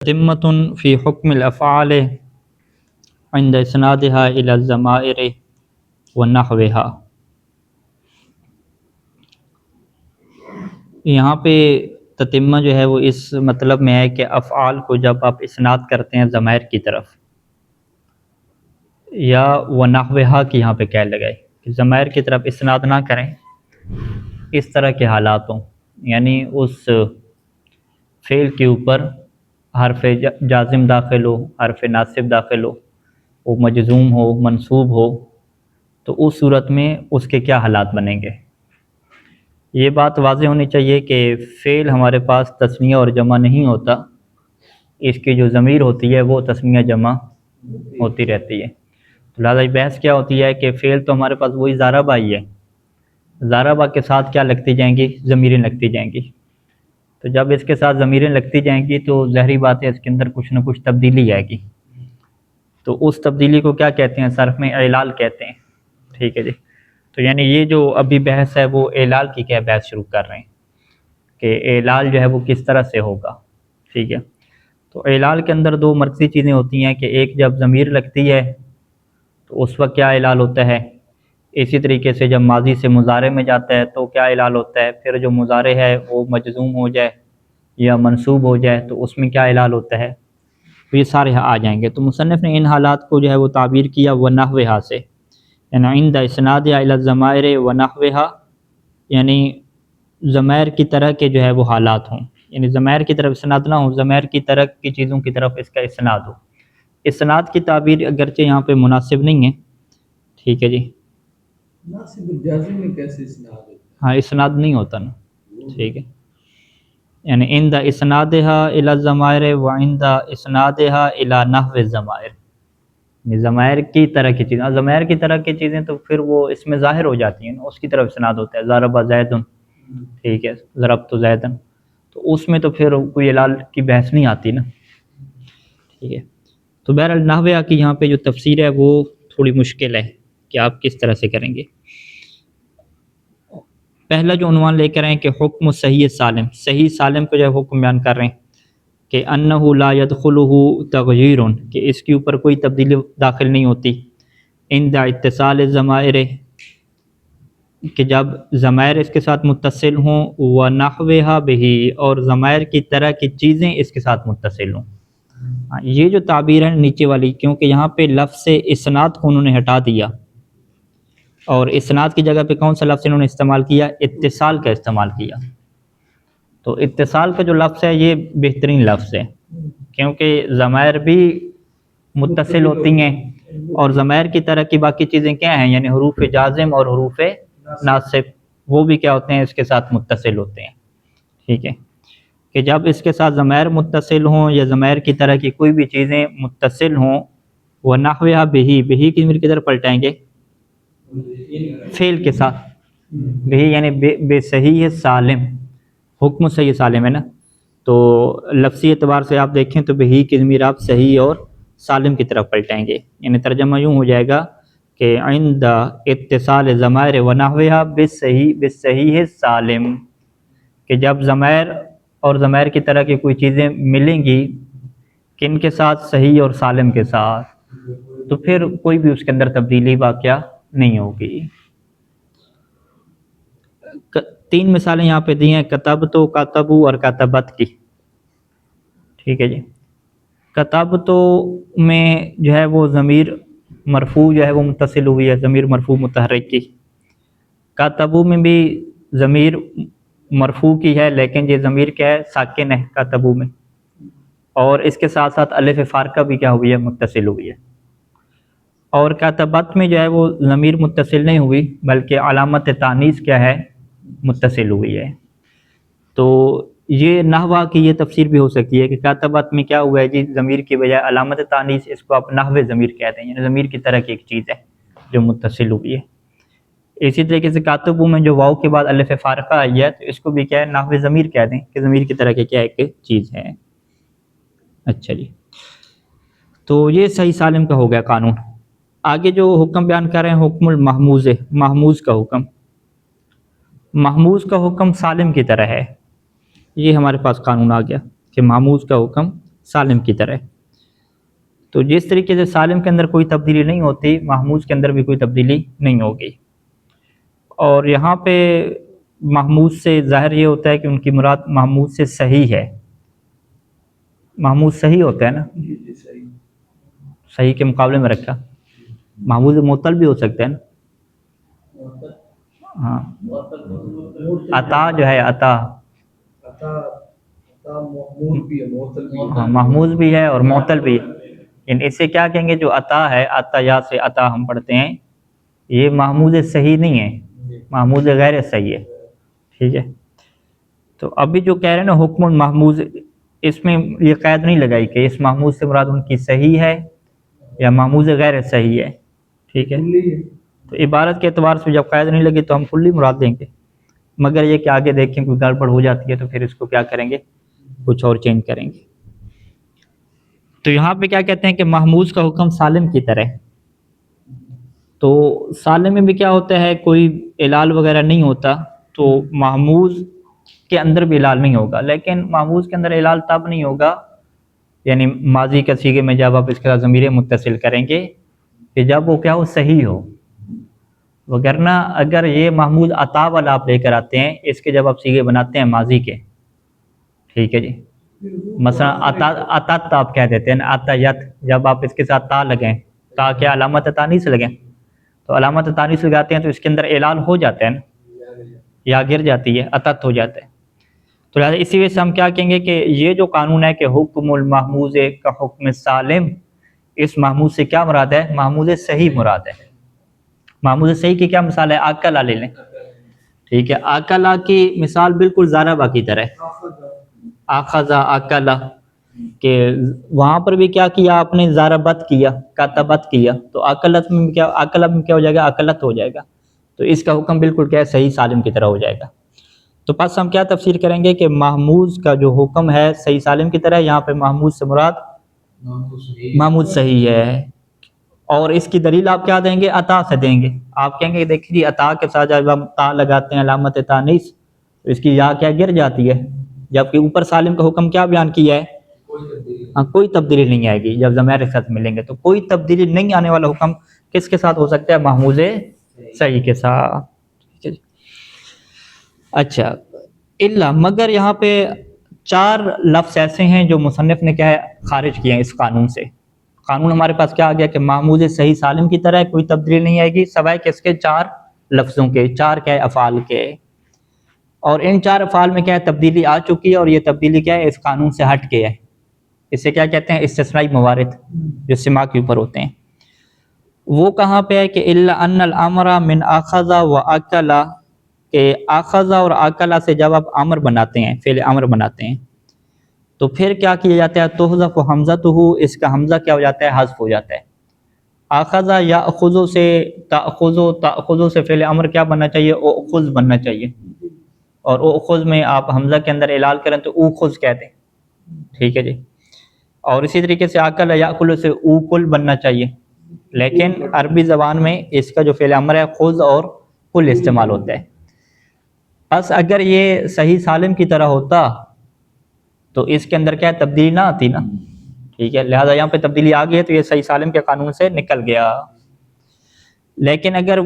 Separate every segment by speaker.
Speaker 1: تتمۃ فی حکم الافعال عند اسنادها الی الضمائر ونحوها۔ یہاں پہ تتمہ جو ہے وہ اس مطلب میں ہے کہ افعال کو جب آپ اسناد کرتے ہیں ضمائر کی طرف، یا ونحوها کی یہاں پہ کہہ لگائے کہ ضمائر کی طرف اسناد نہ کریں اس طرح کے حالات ہوں، یعنی اس فعل کے اوپر حرف جازم داخل ہو، حرف ناصب داخل ہو، وہ مجزوم ہو، منصوب ہو، تو اس صورت میں اس کے کیا حالات بنیں گے۔ یہ بات واضح ہونی چاہیے کہ فعل ہمارے پاس تثنیہ اور جمع نہیں ہوتا، اس کی جو ضمیر ہوتی ہے وہ تثنیہ جمع ہوتی رہتی ہے۔ تو لہٰذا بحث کیا ہوتی ہے کہ فعل تو ہمارے پاس وہی ضاربہ ہی ہے، ضاربہ کے ساتھ کیا لگتی جائیں گی؟ ضمیریں لگتی جائیں گی۔ تو جب اس کے ساتھ ضمیریں لگتی جائیں گی تو ظاہری بات ہے اس کے اندر کچھ نہ کچھ تبدیلی آئے گی، تو اس تبدیلی کو کیا کہتے ہیں؟ صرف میں اعلال کہتے ہیں، ٹھیک ہے جی۔ تو یعنی یہ جو ابھی بحث ہے وہ اعلال کی کیا بحث شروع کر رہے ہیں کہ اعلال جو ہے وہ کس طرح سے ہوگا، ٹھیک ہے۔ تو اعلال کے اندر دو مرکزی چیزیں ہوتی ہیں کہ ایک جب ضمیر لگتی ہے تو اس وقت کیا اعلال ہوتا ہے، اسی طریقے سے جب ماضی سے مضارع میں جاتا ہے تو کیا اعلال ہوتا ہے، پھر جو مضارع ہے وہ مجزوم ہو جائے یا منصوب ہو جائے تو اس میں کیا اعلال ہوتا ہے، تو یہ سارے آ جائیں گے۔ تو مصنف نے ان حالات کو جو ہے وہ تعبیر کیا ونحوها سے، یعنی عند اسناد الی الضمائر ونحوها، یعنی ضمائر کی طرح کے جو ہے وہ حالات ہوں، یعنی ضمائر کی طرف اسناد نہ ہو، ضمائر کی طرح کی چیزوں کی طرف اس کا اسناد ہو۔ اسناد کی تعبیر اگرچہ یہاں پہ مناسب نہیں ہے، ٹھیک ہے جی،
Speaker 2: ناصب الجازم میں کیسے اسناد ہوتا ہے؟
Speaker 1: ہاں اسناد نہیں ہوتا نا، ٹھیک ہے، یعنی عند اسنادها الی الضمائر وعند اسنادها الی نحو الضمائر، یعنی ضمائر کی طرح کی چیزیں، ضمائر کی طرح کی چیزیں تو پھر وہ اس میں ظاہر ہو جاتی ہیں، اس کی طرف اسناد ہوتا ہے، ضرب زید، ٹھیک ہے، ضربت زیدا، تو اس میں تو پھر کوئی اعلال کی بحث نہیں آتی نا، ٹھیک ہے۔ تو بہرحال نحویہ کی یہاں پہ جو تفسیر ہے وہ تھوڑی مشکل ہے کہ آپ کس طرح سے کریں گے۔ پہلا جو عنوان لے کر آئیں کہ حکم صحیح سالم، صحیح سالم کو جو ہے حکم بیان کر رہے ہیں کہ انہ لا يدخلہ تغییر، کہ اس کے اوپر کوئی تبدیلی داخل نہیں ہوتی، عند اتصال الضمائر، کہ جب ضمائر اس کے ساتھ متصل ہوں، ونحوها بہ، اور ضمائر کی طرح کی چیزیں اس کے ساتھ متصل ہوں۔ یہ جو تعبیر ہے نیچے والی، کیونکہ یہاں پہ لفظ اسناد کو انہوں نے ہٹا دیا، اور اسناد کی جگہ پہ کون سا لفظ انہوں نے استعمال کیا؟ اتصال کا استعمال کیا۔ تو اتصال کا جو لفظ ہے یہ بہترین لفظ ہے، کیونکہ ضمائر بھی متصل ہوتی ہیں، اور ضمائر کی طرح کی باقی چیزیں کیا ہیں، یعنی حروف جازم اور حروف ناصب، وہ بھی کیا ہوتے ہیں؟ اس کے ساتھ متصل ہوتے ہیں، ٹھیک ہے، کہ جب اس کے ساتھ ضمائر متصل ہوں یا ضمائر کی طرح کی کوئی بھی چیزیں متصل ہوں، وَنَحْوِهَا بِهِ، بِهِ کی ضمیر کدھر پلٹائیں گے؟ فعل کے ساتھ، بِهِ یعنی بے صحیح سالم، حکم صحیح سالم ہے نا، تو لفظی اعتبار سے آپ دیکھیں تو بِهِ کی ضمیر آپ صحیح اور سالم کی طرف پلٹائیں گے، یعنی ترجمہ یوں ہو جائے گا کہ عند اتصال ضمائر ونحوها بالصحیح سالم، کہ جب ضمائر اور ضمائر کی طرح کی کوئی چیزیں ملیں گی کن کے ساتھ؟ صحیح اور سالم کے ساتھ، تو پھر کوئی بھی اس کے اندر تبدیلی واقعہ نہیں ہوگی۔ تین مثالیں یہاں پہ دی ہیں، کتبتو، کاتبو اور کاتبت کی، ٹھیک ہے جی۔ کتبتو میں جو ہے وہ ضمیر مرفوع جو ہے وہ متصل ہوئی ہے، ضمیر مرفوع متحرک کی۔ کاتبو میں بھی ضمیر مرفوع کی ہے، لیکن یہ ضمیر کیا ہے؟ ساکن ہے کاتبو میں، اور اس کے ساتھ ساتھ الف فارقہ بھی کیا ہوئی ہے؟ متصل ہوئی ہے۔ اور کاتبت میں جو ہے وہ ضمیر متصل نہیں ہوئی بلکہ علامت تانیث کیا ہے؟ متصل ہوئی ہے۔ تو یہ نحوہ کی یہ تفسیر بھی ہو سکتی ہے کہ کاتبت میں کیا ہوا ہے جی؟ ضمیر کی بجائے علامت تانیث، اس کو آپ نحو ضمیر کہتے ہیں، یعنی ضمیر کی طرح کی ایک چیز ہے جو متصل ہوئی ہے۔ اسی طریقے سے کاتبو میں جو واو کے بعد الف فارقہ آئی ہے تو اس کو بھی کیا ہے؟ نحو ضمیر کہہ دیں کہ ضمیر کی طرح کی کیا ایک چیز ہے۔ اچھا جی، تو یہ صحیح سالم کا ہو گیا قانون۔ آگے جو حکم بیان کر رہے ہیں حکم المحموز، محموز کا حکم، محموز کا حکم سالم کی طرح ہے، یہ ہمارے پاس قانون آ گیا کہ محموز کا حکم سالم کی طرح. تو جس طریقے سے سالم کے اندر کوئی تبدیلی نہیں ہوتی، محموز کے اندر بھی کوئی تبدیلی نہیں ہوگی. اور یہاں پہ محموز سے ظاہر یہ ہوتا ہے کہ ان کی مراد محموز سے صحیح ہے. محموز صحیح ہوتا ہے نا،
Speaker 2: جی جی صحیح.
Speaker 1: صحیح کے مقابلے میں رکھا. محموز معطل بھی ہو سکتا ہے نا. ہاں عطا جو ہے عطا ہاں محموز بھی ہے اور معطل بھی ہے. ان اسے کیا کہیں گے، جو عطا ہے، عطا یا سے عطا ہم پڑھتے ہیں، یہ محموز صحیح نہیں ہے، محموز غیر صحیح ہے. ٹھیک ہے. تو ابھی جو کہہ رہے ہیں نا حکم المحموز، اس میں یہ قید نہیں لگائی کہ اس محموز سے مراد ان کی صحیح ہے یا محموز غیر صحیح ہے. ٹھیک ہے. تو عبارت کے اعتبار سے جب قید نہیں لگی تو ہم کلی مراد دیں گے، مگر یہ کہ آگے دیکھیں کوئی گڑبڑ ہو جاتی ہے تو پھر اس کو کیا کریں گے، کچھ اور چینج کریں گے. تو یہاں پہ کیا کہتے ہیں کہ محموز کا حکم سالم کی طرح. تو سالم میں بھی کیا ہوتا ہے، کوئی علال وغیرہ نہیں ہوتا، تو محموز کے اندر بھی علال نہیں ہوگا. لیکن محموز کے اندر علال تب نہیں ہوگا، یعنی ماضی کے صیغے میں جب آپ اس کے ساتھ ضمیر متصل کریں گے کہ جب وہ کیا ہو، صحیح ہو. وگرنہ اگر یہ محموز عطا والا آپ لے کر آتے ہیں، اس کے جب آپ صیغے بناتے ہیں ماضی کے، ٹھیک ہے جی، مثلا عطت آپ کہہ دیتے ہیں نا، عطیت، جب آپ اس کے ساتھ تا لگیں، تا کیا علامت تانیث لگیں، تو علامت تانیث لگاتے ہیں تو اس کے اندر اعلان ہو جاتا ہے نا، یا گر جاتی ہے، عطت ہو جاتا ہے. تو لہٰذا اسی وجہ سے ہم کیا کہیں گے کہ یہ جو قانون ہے کہ حکم المحموز کا حکم سالم، اس محموز سے کیا مراد ہے، محموز صحیح مراد ہے. محموز صحیح کی کیا مثال ہے، آکلہ لے لیں. ٹھیک ہے. آکلہ کی مثال بالکل ضربہ کی طرح، آخذہ آکلہ، کہ وہاں پر بھی کیا کیا آپ نے، ضربت کیا، کتبت کیا، تو آکلت میں کیا، آکلہ میں کیا ہو جائے گا، آکلت ہو جائے گا. تو اس کا حکم بالکل کیا ہے، صحیح سالم کی طرح ہو جائے گا. تو پس ہم کیا تفسیر کریں گے کہ محموز کا جو حکم ہے صحیح سالم کی طرح، یہاں پہ محموز سے مراد محموز صحیح ہے. اور اس کی دلیل آپ کیا دیں گے، عطا سے دیں گے. آپ کہیں گے دیکھیے جی، عطا کے ساتھ جب ہم تا لگاتے ہیں علامت تانیث، تو اس کی یا کیا گر جاتی ہے، جبکہ اوپر سالم کا حکم کیا بیان کیا ہے، کوئی تبدیلی نہیں آئے گی. جب ضمائر کے ساتھ ملیں گے تو کوئی تبدیلی نہیں آنے والا حکم کس کے ساتھ ہو سکتا ہے، محموز صحیح کے ساتھ. ٹھیک ہے جی. اچھا، الا مگر یہاں پہ 4 لفظ ایسے ہیں جو مصنف نے کیا ہے خارج کیے ہیں اس قانون سے. قانون ہمارے پاس کیا آ گیا کہ محموز صحیح سالم کی طرح کوئی تبدیلی نہیں آئے گی، سوائے کہ اس کے 4 لفظوں کے، 4 کیا ہے افعال کے. اور ان 4 افعال میں کیا ہے تبدیلی آ چکی ہے، اور یہ تبدیلی کیا ہے اس قانون سے ہٹ کے ہے. اسے کیا کہتے ہیں، استثنائی موارد جو سما کے اوپر ہوتے ہیں. وہ کہاں پہ ہے کہ الا ان الامر من اخذ و اکل، کہ اخذ اور اکل سے جب آپ امر بناتے ہیں، فعل امر بناتے ہیں، تو پھر کیا کیا جاتا ہے، تحذف حمزتہ، اس کا حمزہ کیا ہو جاتا ہے، حذف ہو جاتا ہے. اخذ یاخذ سے تاخذ سے فعل امر کیا بننا چاہیے، اخذ بننا چاہیے، اور اخذ میں آپ حمزہ کے اندر اعلال کریں تو اوخذ کہتے ہیں. ٹھیک ہے جی. اور اسی طریقے سے اکل یاکل سے اوکل بننا چاہیے، لیکن عربی زبان میں اس کا جو فعل امر ہے خذ اور کل استعمال ہوتا ہے. بس اگر یہ صحیح سالم کی طرح ہوتا تو اس کے اندر کیا تبدیلی نہ آتی نا. ٹھیک ہے. لہٰذا یہاں پہ تبدیلی آ گئی ہے تو یہ صحیح سالم کے قانون سے نکل گیا. لیکن اگر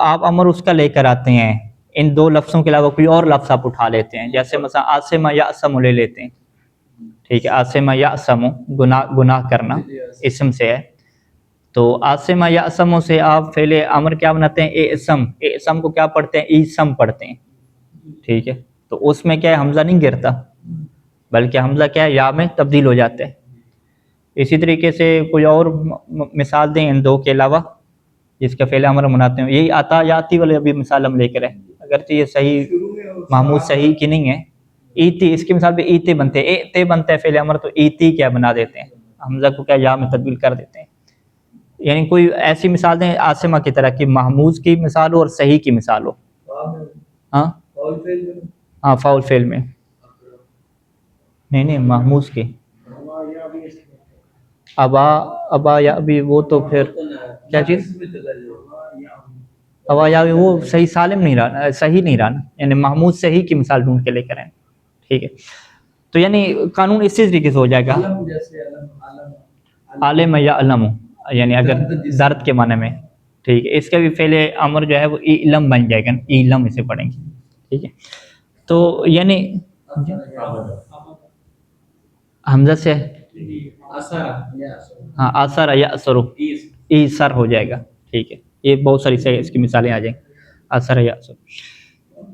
Speaker 1: آپ امر اس کا لے کر آتے ہیں، ان 2 لفظوں کے علاوہ کوئی اور لفظ آپ اٹھا لیتے ہیں، جیسے مثلا آسم یأسم لے لیتے ہیں. ٹھیک ہے. آسم یأسم، گناہ کرنا اسم سے ہے، تو آسم یأسم سے آپ فعل امر کیا بناتے ہیں، اسم کو کیا پڑھتے ہیں، ایسم پڑھتے ہیں. ٹھیک ہے. تو اس میں کیا ہے حمزہ نہیں گرتا، بلکہ حمزہ کیا ہے یا میں تبدیل ہو جاتا ہے. اسی طریقے سے کوئی اور مثال دیں ان 2 کے علاوہ جس کا فعل امر بناتے ہیں. یہی عطا یاتی والے ابھی مثال ہم لے کر ہیں، اگرچہ یہ صحیح محمود صحیح کی نہیں ہے. ایتی، اس کی مثال پہ ایتے بنتے ہیں، ایتے بنتا ہے فعل امر، تو ایتی کیا بنا دیتے ہیں، حمزہ کو کیا یا میں تبدیل کر دیتے ہیں. یعنی کوئی ایسی مثال دیں آسمہ کی طرح کی، محموز کی مثال ہو اور صحیح کی مثال ہو. ہاں فاؤل فعل میں نہیں محموز کی، ابا یا ابھی، وہ تو پھر کیا چیز، ابا یا وہ صحیح سالم نہیں رہا، صحیح نہیں رہا نا. یعنی محمود صحیح کی مثال ڈھونڈ کے لے کر آئیں. ٹھیک ہے. تو یعنی قانون اسی طریقے سے ہو جائے گا،
Speaker 2: علم جیسے علم
Speaker 1: عالم یا علم، یعنی اگر درد کے معنی میں، ٹھیک ہے، اس کا بھی فعل امر جو ہے وہ علم بن جائے گا، علم اسے پڑھیں گے، ٹھیک ہے. تو یعنی حمزہ سے ہاں اثر یا اثر ایسر ہو جائے گا، ٹھیک ہے. یہ بہت ساری سے اس کی مثالیں آ جائیں، اثر یا اثر.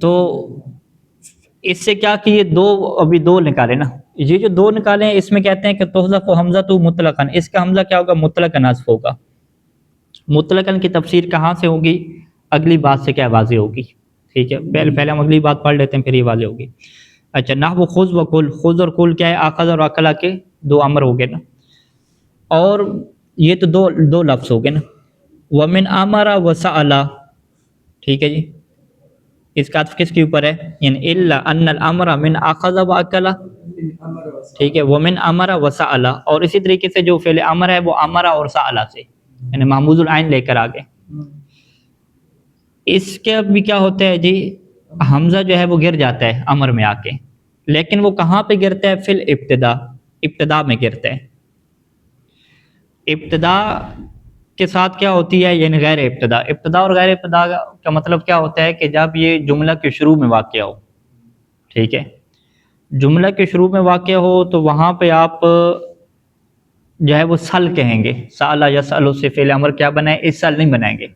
Speaker 1: تو اس سے کیا کہ یہ ابھی دو نکالے نا، یہ جو دو نکالے ہیں اس میں کہتے ہیں کہ تحذف حمزہ تو مطلقاً، اس کا حمزہ کیا ہوگا؟ مطلقاً حذف ہوگا. مطلقاً کی تفسیر کہاں سے ہوگی؟ اگلی بات سے کیا واضح ہوگی، ٹھیک ہے. پہلے ہم اگلی بات پڑھ لیتے ہیں پھر یہ واضح ہوگی. اچھا، نحو خذ و کل، خذ اور کل کیا ہے؟ اخذ اور اکلا کے دو امر ہو گئے نا، اور یہ تو دو لفظ ہو گئے نا. ومن امر و سأل، ٹھیک ہے جی. اس کا عطف کس کے اوپر ہے؟ یعنی الا ان الامر من اخذ و اکلا، ٹھیک ہے. ومن امر و سأل، اور اسی طریقے سے جو فعل امر ہے وہ امر اور سأل سے، یعنی محمود العین لے کر آگے. اس کے بھی کیا ہوتا ہے جی؟ حمزہ جو ہے وہ گر جاتا ہے امر میں آ کے، لیکن وہ کہاں پہ گرتا ہے؟ فی الابتدا، ابتدا میں گرتا ہے. ابتدا کے ساتھ کیا ہوتی ہے؟ یعنی غیر ابتدا. ابتدا اور غیر ابتدا کا مطلب کیا ہوتا ہے کہ جب یہ جملہ کے شروع میں واقع ہو، ٹھیک ہے. جملہ کے شروع میں واقع ہو تو وہاں پہ آپ جو ہے وہ سل کہیں گے. سالا یسألو سے فعل امر کیا بنائیں؟ اسل نہیں بنائیں گے،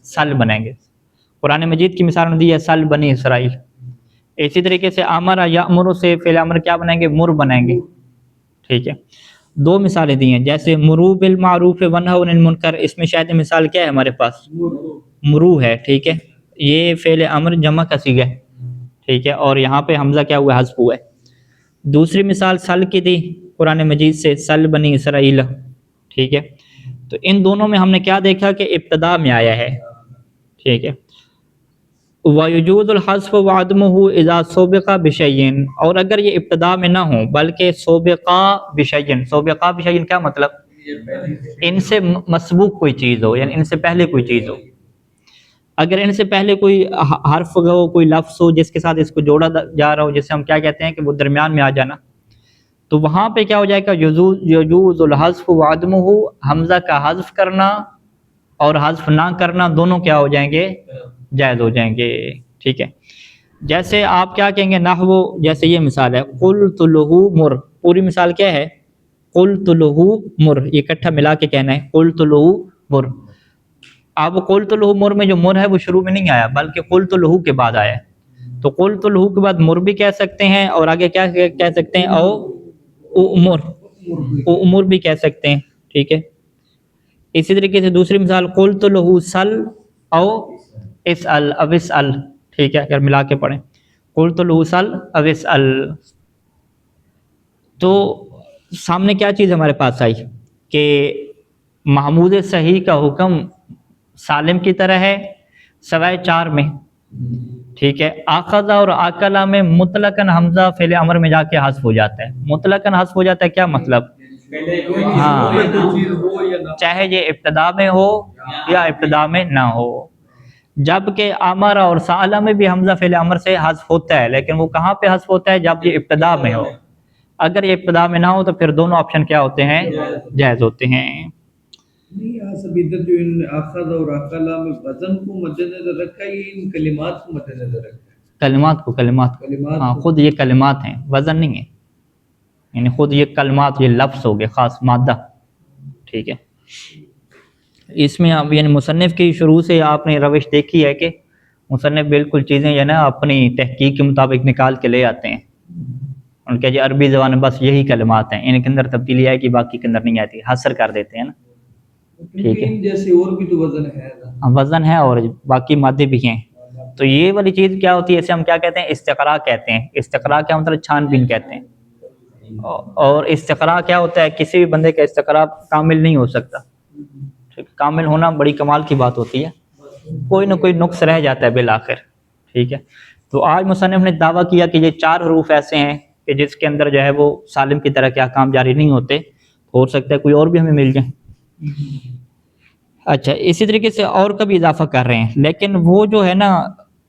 Speaker 1: سل بنائیں گے. قرآن مجید کی مثال میں دی ہے سل بنی اسرائیل. اسی طریقے سے امر یامر سے فعل امر کیا بنائیں گے؟ مر بنائیں گے، ٹھیک ہے. دو مثالیں دی ہیں، جیسے مرو بالمعروف ونہوا عن المنکر، اس میں شاید مثال کیا ہے ہمارے پاس؟ مرو ہے، ٹھیک ہے. یہ فعل امر جمع کا صیغہ ہے، ٹھیک ہے، اور یہاں پہ حمزہ کیا ہوا ہے؟ حذف ہوا ہے. دوسری مثال سل کی دی قرآن مجید سے، سل بنی اسرائیل، ٹھیک ہے. تو ان دونوں میں ہم نے کیا دیکھا کہ ابتدا میں آیا ہے، ٹھیک ہے. وَيُجُوزُ الْحَذْفُ وَعَدْمُهُ إِذَا سُبِقَ بِشَيْءٍ، اور اگر یہ ابتدا میں نہ ہوں بلکہ سبقا بشیء، سبقا بشیء کیا مطلب؟ ان سے مسبوق کوئی چیز ہو، یعنی ان سے پہلے کوئی چیز ہو. اگر ان سے پہلے کوئی حرف ہو، کوئی لفظ ہو جس کے ساتھ اس کو جوڑا جا رہا ہو، جسے ہم کیا کہتے ہیں کہ وہ درمیان میں آ جانا، تو وہاں پہ کیا ہو جائے گا؟ یجوز الحذف وعدمہ، حمزہ کا حذف کرنا اور حذف نہ کرنا دونوں کیا ہو جائیں گے؟ جائز ہو جائیں گے، ٹھیک ہے. جیسے آپ کیا کہیں گے؟ نحو، جیسے یہ مثال ہے قلت لہ مر، پوری مثال کیا ہے؟ قلت لہ مر، یہ اکٹھا ملا کے کہنا ہے قلت لہ مر. اب قلت لہ مر میں جو مر ہے وہ شروع میں نہیں آیا بلکہ قلت لہ کے بعد آیا ہے. تو قلت لہ کے بعد مر بھی کہہ سکتے ہیں، اور آگے کیا کہہ سکتے ہیں؟ او امر بھی کہہ سکتے ہیں، ٹھیک ہے. اسی طریقے سے دوسری مثال قلت لہ سل او اسأل او اسأل، ٹھیک ہے، اگر ملا کے پڑھیں قلت لہ سل او اسأل. تو سامنے کیا چیز ہمارے پاس آئی کہ محمود صحیح کا حکم سالم کی طرح ہے سوائے چار میں، ٹھیک ہے. آخذ اور اکلا میں مطلقاً حمزہ فعل امر میں جا کے حذف ہو جاتا ہے. مطلقاً حذف ہو جاتا ہے کیا مطلب؟ ہاں، چاہے یہ ابتدا میں ہو یا ابتدا میں نہ ہو. جبکہ امر اور سأل میں بھی حمزہ فعل امر سے حذف ہوتا ہے، لیکن وہ کہاں پہ حذف ہوتا ہے؟ جب یہ ابتدا میں ہو. اگر یہ ابتدا میں نہ ہو تو پھر دونوں آپشن کیا ہوتے ہیں؟ جائز ہوتے ہیں.
Speaker 2: نہیں سب ادھر جو ان اخذ اور اکلا میں وزن کو مد نظر رکھا ہے، ان کلمات کو مد نظر رکھا ہے؟
Speaker 1: کلمات ہاں، خود یہ کلمات ہیں، وزن نہیں ہے. یعنی خود یہ کلمات، یہ لفظ ہو گئے خاص مادہ، ٹھیک ہے. اس میں اب یعنی مصنف کی شروع سے آپ نے روش دیکھی ہے کہ مصنف بالکل چیزیں جو ہے نا اپنی تحقیق کے مطابق نکال کے لے آتے ہیں. ان کے جو عربی زبان میں بس یہی کلمات ہیں، ان کے اندر تبدیلی آئے گی، باقی کے اندر نہیں آتی، حصر کر دیتے ہیں نا، ٹھیک ہے.
Speaker 2: جیسے اور بھی تو وزن ہے نا،
Speaker 1: وزن ہے اور باقی مادے بھی ہیں. تو یہ والی چیز کیا ہوتی ہے؟ اسے ہم کیا کہتے ہیں؟ استقراء کہتے ہیں. استقراء کیا مطلب؟ چھان بین کہتے ہیں. اور استقراء کیا ہوتا ہے؟ کسی بھی بندے کا استقراء کامل نہیں ہو سکتا، کامل ہونا بڑی کمال کی بات ہوتی ہے، کوئی نہ کوئی نقص رہ جاتا ہے بالآخر، ٹھیک ہے. تو آج مصنف نے دعویٰ کیا کہ یہ چار حروف ایسے ہیں کہ جس کے اندر جو ہے وہ سالم کی طرح کے احکام جاری نہیں ہوتے. ہو سکتا ہے کوئی اور بھی ہمیں مل جائیں. اچھا، اسی طریقے سے اور کا بھی اضافہ کر رہے ہیں، لیکن وہ جو ہے نا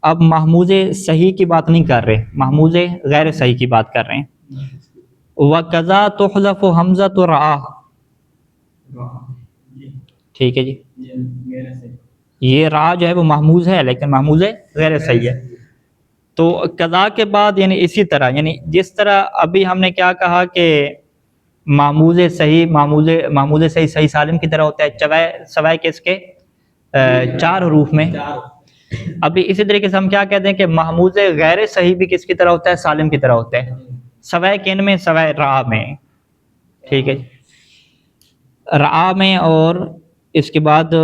Speaker 1: اب محموز صحیح کی بات نہیں کر رہے، محموز غیر صحیح کی بات کر رہے ہیں. وَقَضَا تُحْذَفُ حمزۃ رعا، ٹھیک ہے جی، یہ رعا جو ہے وہ محموز ہے لیکن محموز ہے غیر صحیح ہے. تو قضا کے بعد یعنی اسی طرح، یعنی جس طرح ابھی ہم نے کیا کہا کہ معموز صحیح، معموز صحیح صحیح سالم کی طرح ہوتا ہے سوائے کس کے 4 حروف میں. ابھی اسی طریقے سے ہم کیا کہتے ہیں کہ محموز غیر صحیح بھی کس کی طرح ہوتا ہے؟ سالم کی طرح ہوتا ہے، سوائے کن میں؟ سوائے رعا میں. ٹھیک ہے، رعا میں. اور اس کے بعد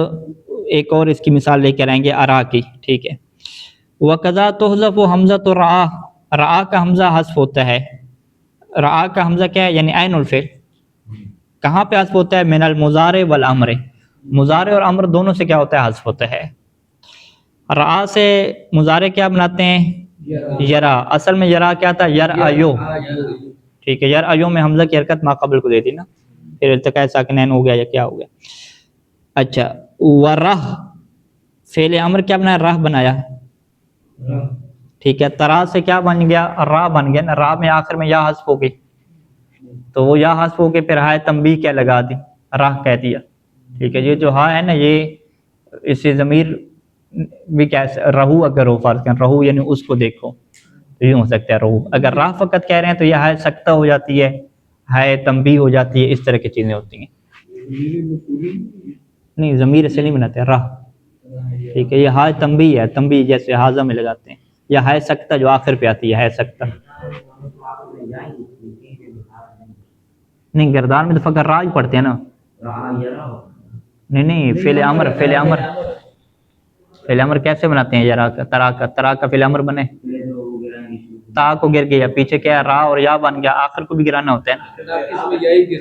Speaker 1: ایک اور اس کی مثال لے کے آئیں گے ارا کی. ٹھیک ہے، وَقَضَا تُحْذَفُ حمزۃ رعا، رعا کا حمزہ حذف ہوتا ہے. رعا کا حمزہ کیا ہے؟ یعنی عین الفعل. کہاں پہ حذف ہوتا ہے؟ من المضارع والامر، مضارع اور امر دونوں سے کیا ہوتا ہے؟ حذف ہوتا ہے. رعا سے مضارع کیا بناتے ہیں؟ یرا. اصل میں یرا کیا تھا؟ یرعیو. ٹھیک ہے، یرعیو میں حمزہ کی حرکت ما قبل کو دے دی نا، پھر التقاء ساکنین ہو گیا یا کیا ہو گیا. اچھا، ورہ فعل امر کیا بنایا؟ راہ بنایا. ٹھیک ہے، ترا سے کیا بن گیا؟ را بن گیا نا. را میں آخر میں یا حذف ہو گئی، تو وہ یا حذف ہو کے پھر ہائے تنبیہ کیا لگا دی؟ راہ کہہ دیا. ٹھیک ہے، یہ جو ہا ہے نا، یہ اس سے ضمیر بھی کیسے رہو اگر ہو، فرض کریں رہو یعنی اس کو دیکھو تو یوں ہو سکتا ہے رہو. اگر راہ فقط کہہ رہے ہیں تو یہ ہائے سکتہ ہو جاتی ہے، ہائے تنبیہ ہو جاتی ہے، اس طرح کی چیزیں ہوتی ہیں. نہیں، ضمیر سے نہیں بناتے راہ. ٹھیک ہے، یہ ہائے تنبیہ ہے، تنبیہ جیسے حاضہ میں لگاتے ہیں، یا ہائے سکتہ جو آخر پہ آتی ہے، ہائے سکتہ. نہیں، گردان میں تو فقط راہ ہی پڑھتے ہیں نا. نہیں، فعل امر، فعل امر کیسے بناتے ہیں؟ یرا کا، ترا کا فعل امر بنے، تا کو گر گیا، پیچھے کیا ہے؟ را اور یا بن گیا، آخر کو بھی گرانا ہوتا ہے نا.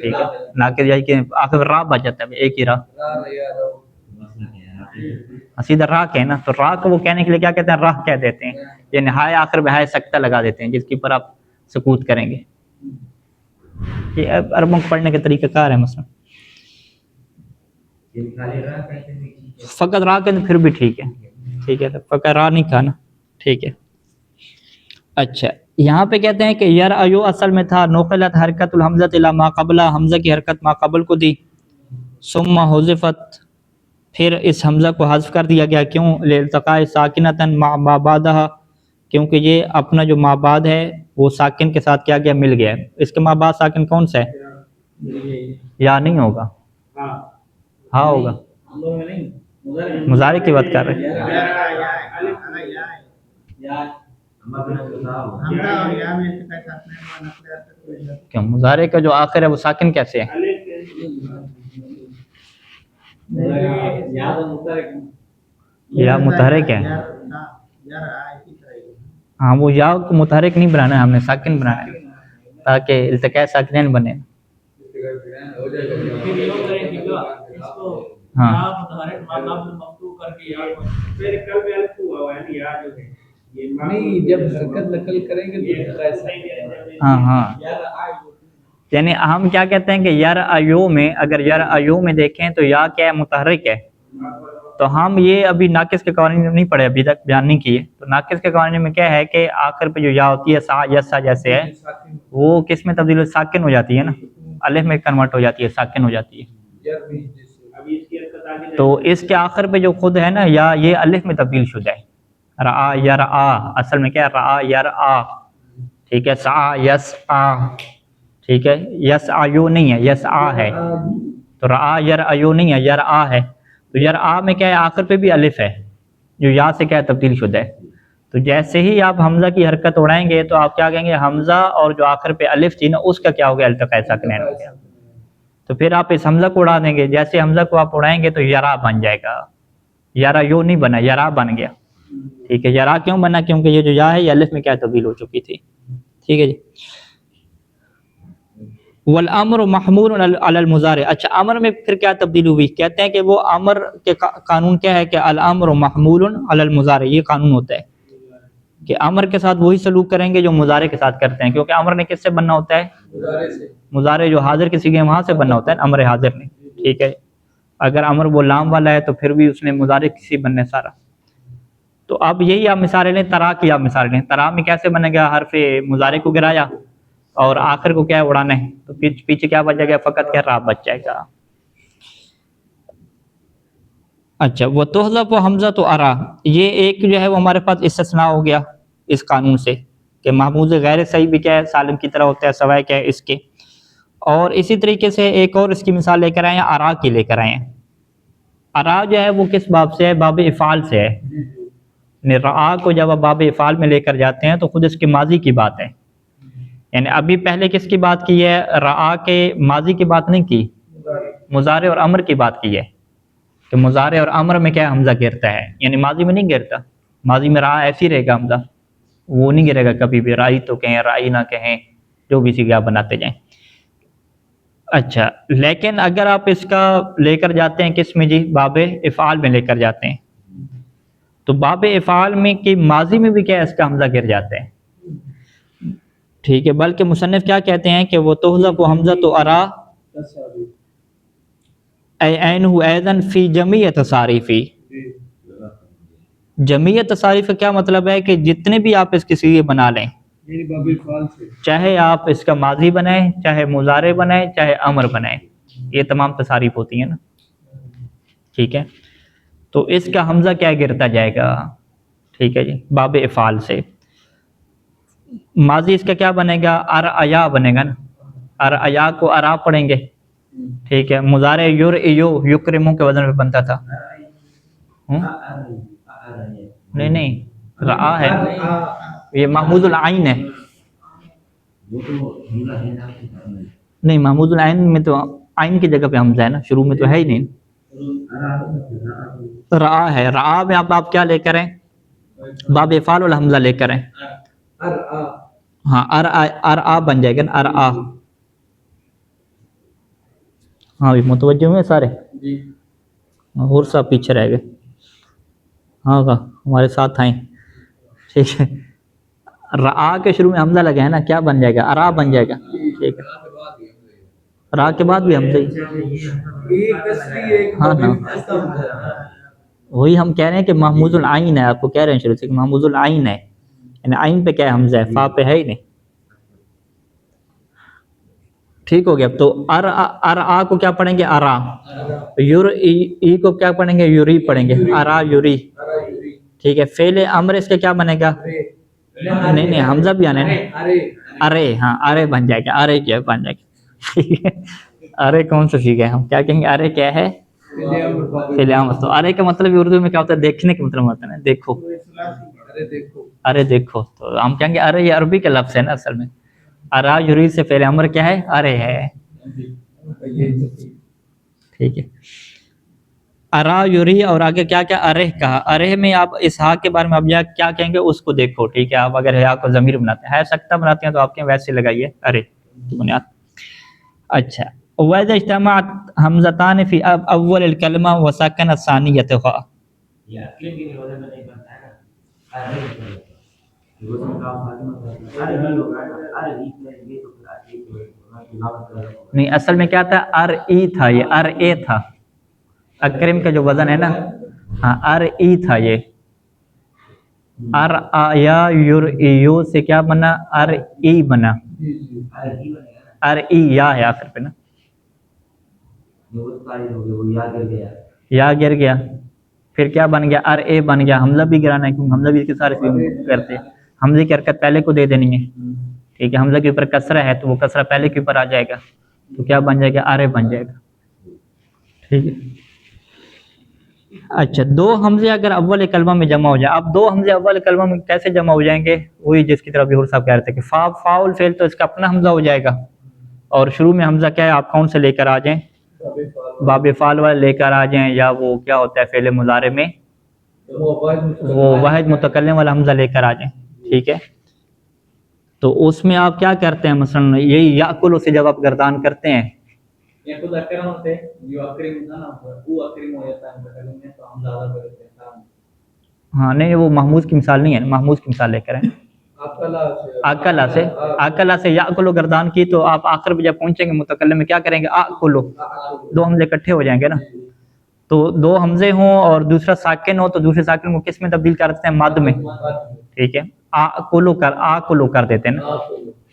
Speaker 1: ٹھیک ہے، ناقص یہی کہ آخر راہ بچ جاتا ہے، ایک ہی راہ. سیدھا راہ کہیں نا، تو راہ کو وہ کہنے کے لیے کیا کہتے ہیں؟ راہ کہہ دیتے ہیں، یعنی ہائے آخر میں ہائے سکتہ لگا دیتے ہیں جس کے اوپر آپ سکوت کریں گے. یہ عربوں کو پڑھنے کا طریقہ کار ہے. مثلا فقط راہ کہیں پھر بھی ٹھیک ہے. ٹھیک ہے، فقط راہ نہیں کہا نا. ٹھیک ہے، اچھا یہاں پہ کہتے ہیں کہ یرعیو اصل میں تھا نقلت حرکت الحمزۃ الی ما قبلہ، حمزہ کی حرکت ما قبل کو دی. ثم حذفت، پھر اس حمزہ کو حذف کر دیا گیا. کیوں؟ لالتقاء ساکنۃ مع ما بعدها، کیونکہ یہ اپنا جو ما بعد ہے وہ ساکن کے ساتھ کیا گیا؟ مل گیا. اس کے ما بعد ساکن کون سا ہے؟ یا نہیں ہوگا؟ ہاں ہوگا. مضارع کی بات کر رہے ہیں. کیوں مضارع کا جو آخر ہے وہ ساکن کیسے ہے؟ یا متحرک ہے. ہاں، وہ یا کو متحرک نہیں بنانا ہے، ہم نے ساکن بنانا ہے تاکہ التقاء ساکنین بنے. ہاں
Speaker 2: نہیں، جب حرکت نقل کریں گے تو
Speaker 1: ہاں یعنی ہم کیا کہتے ہیں کہ یرعیو میں، اگر یرعیو میں دیکھیں تو یا کیا ہے؟ متحرک ہے. تو ہم یہ ابھی ناقص کے قوانین نہیں پڑھے، ابھی تک بیان نہیں کیے. تو ناقص کے قوانین میں کیا ہے کہ آخر پہ جو یا ہوتی ہے سا یسا جیسے ہے، وہ کس میں تبدیل ساکن ہو جاتی ہے نا، الف میں کنورٹ ہو جاتی ہے، ساکن ہو جاتی ہے. تو اس کے آخر پہ جو خود ہے نا یا، یہ الف میں تبدیل شدہ ہے. رعا یرعا، اصل میں کیا ہے؟ رعا یرعا. ٹھیک ہے، سعا یسعا. ٹھیک ہے، یسعیو نہیں ہے، یسعا ہے. تو رعا یرعیو نہیں ہے، یرعا ہے. تو یرعا میں کیا ہے؟ آخر پہ بھی الف ہے جو یا سے کیا ہے؟ تبدیل شدہ ہے. تو جیسے ہی آپ حمزہ کی حرکت اڑائیں گے تو آپ کیا کہیں گے؟ حمزہ اور جو آخر پہ الف تھی نا اس کا کیا ہو گیا؟ التقاء ساکنین ہو گیا. تو پھر آپ اس حمزہ کو اڑا دیں گے، جیسے حمزہ کو آپ اڑائیں گے تو یرا بن جائے گا. یرعیو نہیں بنا، یرا بن گیا. ٹھیک ہے، یرا کیوں بنا؟ کیونکہ یہ جو یا ہے یہ الف میں کیا تبدیل ہو چکی تھی. ٹھیک ہے جی. والامر محمول علی المضارع. اچھا، امر میں پھر کیا تبدیل ہوئی؟ کہتے ہیں کہ وہ امر کے قانون کیا ہے کہ الامر محمول علی المضارع. یہ قانون ہوتا ہے کہ امر کے ساتھ وہی سلوک کریں گے جو مضارع کے ساتھ کرتے ہیں، کیونکہ امر نے کس سے بننا ہوتا ہے؟ مضارع جو حاضر کے صیغے وہاں سے بننا ہوتا ہے، امر حاضر نے. ٹھیک ہے، اگر امر وہ لام والا ہے تو پھر بھی اس نے مضارع کسی بننے سارا. تو اب یہی آپ مثالیں لیں، ترا کی آپ مثال لیں. ترا میں کیسے بنے گا؟ حرف مضارع کو گرایا، اور آخر کو کیا ہے اڑانا ہے، تو پیچھے کیا بچ جائے گا، فقط کیا را بچ جائے گا. اچھا وہ تحذف و حمزہ تو ارا، یہ ایک جو ہے وہ ہمارے پاس استثناء ہو گیا اس قانون سے کہ محمود غیر صحیح بھی کیا ہے سالم کی طرح ہوتا ہے سوائے کیا ہے اس کے. اور اسی طریقے سے ایک اور اس کی مثال لے کر آئے ہیں، ارا کی لے کر آئے ہیں. ارا جو ہے وہ کس باب سے ہے، باب افعال سے ہے. یعنی رعا کو جب آپ باب افعال میں لے کر جاتے ہیں تو خود اس کے ماضی کی بات ہے. یعنی ابھی پہلے کس کی بات کی ہے، رعا کے ماضی کی بات نہیں کی، مضارع اور امر کی بات کی ہے کہ مضارع اور امر میں کیا حمزہ گرتا ہے، یعنی ماضی میں نہیں گرتا. ماضی میں رعا ایسی رہے گا، حمزہ وہ نہیں گرے گا کبھی بھی. رائی تو کہیں، رائی نہ کہیں، جو بھی سیگا بناتے جائیں. اچھا لیکن اگر آپ اس کا لے کر جاتے ہیں کس میں جی، باب افعال میں لے کر جاتے ہیں، تو باب افعال میں کہ ماضی میں بھی کیا اس کا حمزہ گر جاتا ہے. ٹھیک ہے، بلکہ مصنف کیا کہتے ہیں کہ وہ تحذف و حمزہ تو ارا عینہ ایضا فی جمیع تصاریفی. جمیع تصاریف کا کیا مطلب ہے کہ جتنے بھی آپ اس کے صیغے بنا لیں،
Speaker 2: یعنی باب افعال سے
Speaker 1: چاہے آپ اس کا ماضی بنائیں، چاہے مضارع بنائیں، چاہے امر بنائیں، یہ تمام تصاریف ہوتی ہیں نا. ٹھیک ہے، تو اس کا حمزہ کیا گرتا جائے گا، ٹھیک ہے جی، باب افعال سے. ماضی اس کا کیا بنے گا، ارعیا بنے گا نا، ارعیا کو ارا پڑھیں گے. ٹھیک ہے، مضارع یرعیو یکرمو کے وزن پہ بنتا تھا. نہیں رعا ہے، یہ محمود العین ہے. نہیں محمود العین میں تو عین کی جگہ پہ حمزہ ہے نا، شروع میں تو ہے ہی نہیں. رعا ہے، رعا میں آپ کیا لے کریں، باب افعال والحمزہ لے کریں. ہاں ارعا بن جائے گا نا، ارعا. ہاں بھی متوجہ ہوئے سارے، اور سب پیچھے رہ گئے. ہاں ہمارے ساتھ آئیں. ٹھیک ہے، رعا کے شروع میں حمزہ لگا ہے نا، کیا بن جائے گا، ارا بن جائے گا. ٹھیک ہے، را کے بعد بھی حمزہ ہی. ہاں ہاں وہی ہم کہہ رہے ہیں کہ محمود العین ہے، آپ کو کہہ رہے ہیں شروع سے کہ محمود العین ہے، یعنی عین پہ کیا ہے حمزہ ہے، فا پہ ہے ہی نہیں. ٹھیک ہو گیا. تو ارعا کو کیا پڑھیں گے، ارا. ای کو کیا پڑھیں گے، یوری پڑھیں گے، ارا یوری. ٹھیک ہے، فعل امر اس کا کیا بنے گا، نہیں حمزہ بھی آنا ہے نا، ارے. ہاں ارے بن جائے گا، ارے کیا بن جائے گا. ٹھیک ہے، ارے کون سا سیکھا ہے، ہم کیا کہیں گے، ارے کیا ہے، فعل امر. تو ارے کا مطلب اردو میں کیا ہوتا ہے، دیکھنے کا مطلب ہوتا ہے نا، دیکھو، ارے دیکھو. تو ہم کہیں گے ارے یہ عربی کا لفظ ہے نا اصل میں. ارا یوری سے فعل امر کیا ہے، ارے ہے. ٹھیک ہے، ارا یوری اور آگے کیا کیا ارے کہا. ارے میں آپ اسحاق کے بارے میں اب کیا کہیں گے اس کو دیکھو. ٹھیک ہے، آپ اگر ہے آپ کو ضمیر بناتے ہیں، سکتہ بناتے ہیں تو آپ کے ویسے لگائیے ارے کی بنیاد. اچھا، وَإِذَا اجْتَمَعَتْ حَمْزَتَانِ فِي أَوَّلِ الْكَلْمَةِ وَسَكَنَتْ ثَانِيَتُهَا. نہیں اصل میں کیا تھا، ار ای تھا، یہ ار اے تھا. اکرم کا جو وزن ہے نا، ہاں ار ای تھا. یہ ار آیا یور ایو سے کیا بنا، ار ای بنا. ار ای یا ہے آخر پہ نا، یا گر گیا، پھر کیا بن گیا، ار اے بن گیا. حمزہ بھی گرانا ہے کیونکہ حمزہ بھی اس کے سارے کرتے ہیں. حمزے کی حرکت پہلے کو دے دینی ہے. ٹھیک ہے، حمزہ کے اوپر کسرہ ہے تو وہ کسرہ پہلے کے اوپر آ جائے گا، تو کیا بن جائے گا، ارے بن جائے گا. ٹھیک ہے. اچھا، دو حمزے اگر اول کلمہ میں جمع ہو جائے، اب دو حمزے اول کلمہ میں کیسے جمع ہو جائیں گے، وہی جس کی طرف ظہور صاحب کہہ رہے تھے کہ فاول فعل تو اس کا اپنا حمزہ ہو جائے گا، اور شروع میں حمزہ کیا ہے، آپ کون سے لے کر آ جائیں، باب فعل والے لے کر آ جائیں، یا وہ کیا ہوتا ہے فعل مضارع میں وہ واحد متکلم والا حمزہ لے کر آ جائیں. ٹھیک ہے، تو اس میں آپ کیا کرتے ہیں، مثلا یہی یاکلو سے جب آپ گردان کرتے ہیں، ہاں نہیں وہ محمود کی مثال نہیں ہے، محمود کی مثال لے کر ہیں. آکلا سے یاکلو گردان کی، تو آپ آخر پہ جب پہنچیں گے متکلم میں کیا کریں گے، آکلو. دو حمزے اکٹھے ہو جائیں گے نا، تو دو حمزے ہوں اور دوسرا ساکن ہو تو دوسرے ساکن کو کس میں تبدیل کر دیتے ہیں، مد میں. ٹھیک ہے، آکلو کر دیتے ہیں نا.